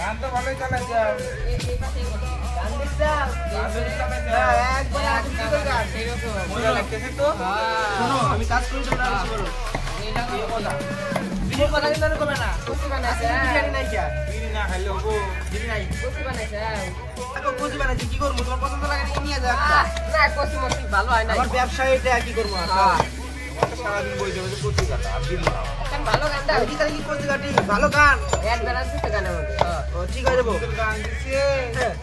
গান তো ভালোই চালাইছে এই পাশে গান দিছাও একবার আগে গান এরকম মজা লাগতেছে তো শোনো আমি কাজ করি তোমরা বেশি করো এই লাগো কথা বিড়ি কথা কিন্তু করবে না কচি বানাইছে বিরিয়ানি নাই কি বিড়ি না খাইলে হবো বিড়ি নাই কচি বানাইছে আকো কচি বানাইছে কি করব তোমার পছন্দ লাগে না নিয়ে যাও না কচি মচি ভালো হয় না আমার ব্যবসা এটা কি করব হ্যাঁ সারা দিন বই দেবে কচি কাটা আর দিন না এখন ভালো গান দাও কি করে কি কচি কাটি ভালো গান এক বেলা দিতে গানের মধ্যে ও ঠিক হয়ে যাবো গান দিছে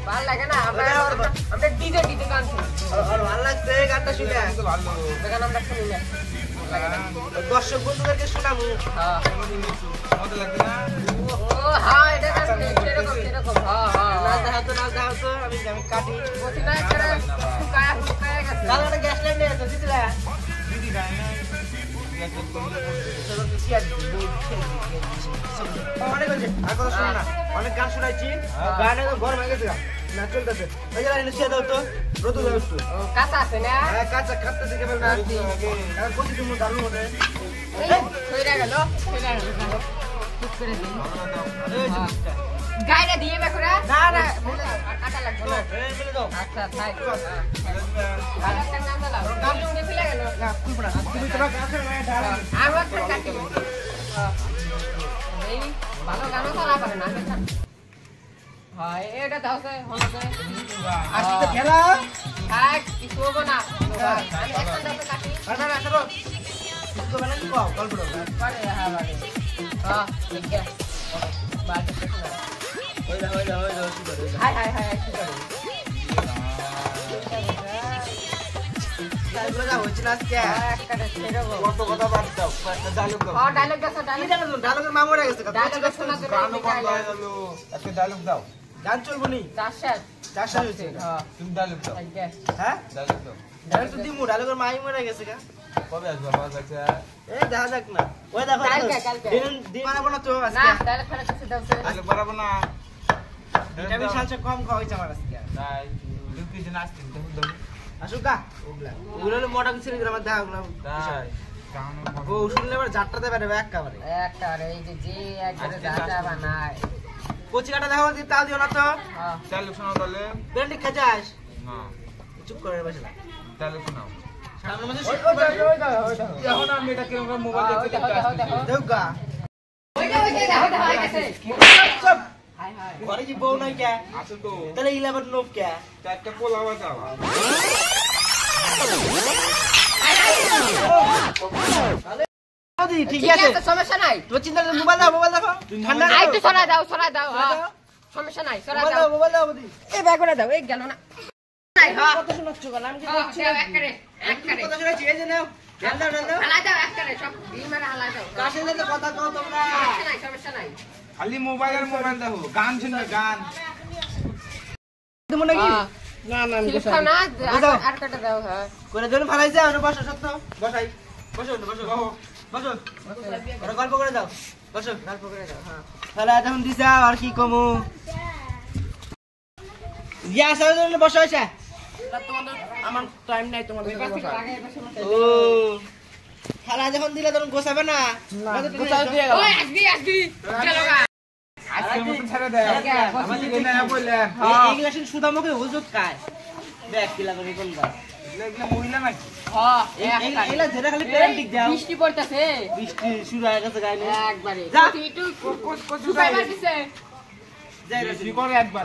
ভালো লাগে না আমরা ডিজে গান শুনি আর ভালো লাগছে গানটা শুনে ভালো গান আমরা শুনি না দর্শক বন্ধুদেরকে শোনাবো হ্যাঁ মজা লাগবে না ও হ্যাঁ এটা সেরকম নাচ দাও তো আমি কাটি কচি না করে শুকায় গেছে কালাটা গ্যাস লাইন নিয়ে এসেছিস দিলা দিদি গায় না অনেক গান শুনাইছি গান একদম গরম হয়ে গেছে না চলতেছে ওই যে লাইনে ছেড়ে দাও তো রোদু দাও একটু কাঁচা আছে না হ্যাঁ কাঁচা কাটতেছে কেবল না আর কোটি তুমি দারুণ হতে কইরা গেল ঠিক করে দিই গায়রা দিয়ে বেকরা না না কাটা লাগবে না মিলে দাও আচ্ছা থাক গায়রার নাম দাও গান শুনে ফেলে গেল না কুলপড়া তুমি তোমার কাছে ঢালা আমার তো কাটি এই ভালো গানও চালা পারে না হ্যাঁ এটা দাওছে হলতে আজকে তো খেলা থাক কিছু হবে না আমি একটা দাও কাটি না না চলো কিছু হবে না কি কও গল্প পারে হ্যাঁ বাড়ি হ্যাঁ ঠিক আছে বাড়ি দেখো না ওই দাও কি করে হাই কি করে তাইগুলো যা হচ্ছে না আজকে একটা ছেড়ো কত কথা বাদ দাও একটা ডায়লগ দাও হ্যাঁ ডায়লগ দাও ডায়লগের মামু হয়ে গেছে ডায়লগ শোনা তো গান বন্ধ হয়ে গেল একটা ডায়লগ দাও গান চলবো নি চারশো হচ্ছে হ্যাঁ তুমি ডায়লগ দাও হ্যাঁ ডায়লগ দাও ডায়লগ তো দিমু ডায়লগের মাই মরে গেছে কা কবে আসবে বাবা কাছে এই দেখা যাক না ওই দেখো কালকে দিন বানাবো না তো আজকে না ডায়লগ ফেলা কিছু দাও ডায়লগ বানাবো না ভিটামিন সালসা কম খাওয়া হইছে আমার আজকে তাই দুই দিন আসতে দাও আসুকা ওগুলো মোটা কিছু নিয়ে আমার দেখা ওগুলো তাই ও শুনলে এবার জাটটাতে পারবে একেবারে এই যে একবারে জাটা বানায় কোচি কাটা দেখো দি তাল দিও না তো হ্যাঁ তাল শোনাও তাহলে বেন্ডি খাজাস না চুপ করে বসে না তাল শোনাও সামনে মধ্যে ওই দাও এখন আমি এটা কেমন মোবাইল দেখতে দেখগা ওইটা দেখো আই গেছে সব হাই ঘরে কি বউ নাই কে আছে তো তাহলে 11 নোব কে একটা পোলাও দাও ঠিক আছে সমস্যা নাই তুমি চিন্তা করে মোবাইল দেখো ঠান্ডা আই তো সরা দাও সমস্যা নাই সরা দাও মোবাইল দাও বদি এই ব্যাগটা দাও এই গেল না নাই হ্যাঁ কত শোনাচ্ছ কেন আমি কি দেখছি এক করে কত শোনাচ্ছি এই যে নাও ডাল দাও হালাই দাও এক করে সব বিমারে হালাই দাও কাছে দিলে কথা কও তোমরা সমস্যা নাই খালি মোবাইল দেখো গান শুনবে গান তুমি নাকি না আমি না আর কাটা দাও হ্যাঁ করে দেন ফালাইছে আর বসো সত্য বসো ওরা গল্প করে দাও বসো গল্প করে দাও হ্যাঁ তাহলে এখন দিছা আর কি কমু ইয়া সাউন্ড বসো আচ্ছা তোমাদের আমার টাইম নাই তোমাদের বসা ও খালা যখন দিলে তখন গোছাবে না গোছাও দিয়ে গেল ওই আসবি চলো গা আজকে মত ছেড়ে দাও আমি কি না বললেন ইংলিশ সুদা মুখে হুজুত খায় দেখ কি লাগে কোনটা এগুলা মহিলা নাকি হ্যাঁ এগুলা যেটা খালি প্যান্টিক দাও বৃষ্টি পড়তেছে বৃষ্টি শুরু হয়ে গেছে গায়ে একবারে একটু কোচ শুকাইবার দিছে যাই রে করে একবার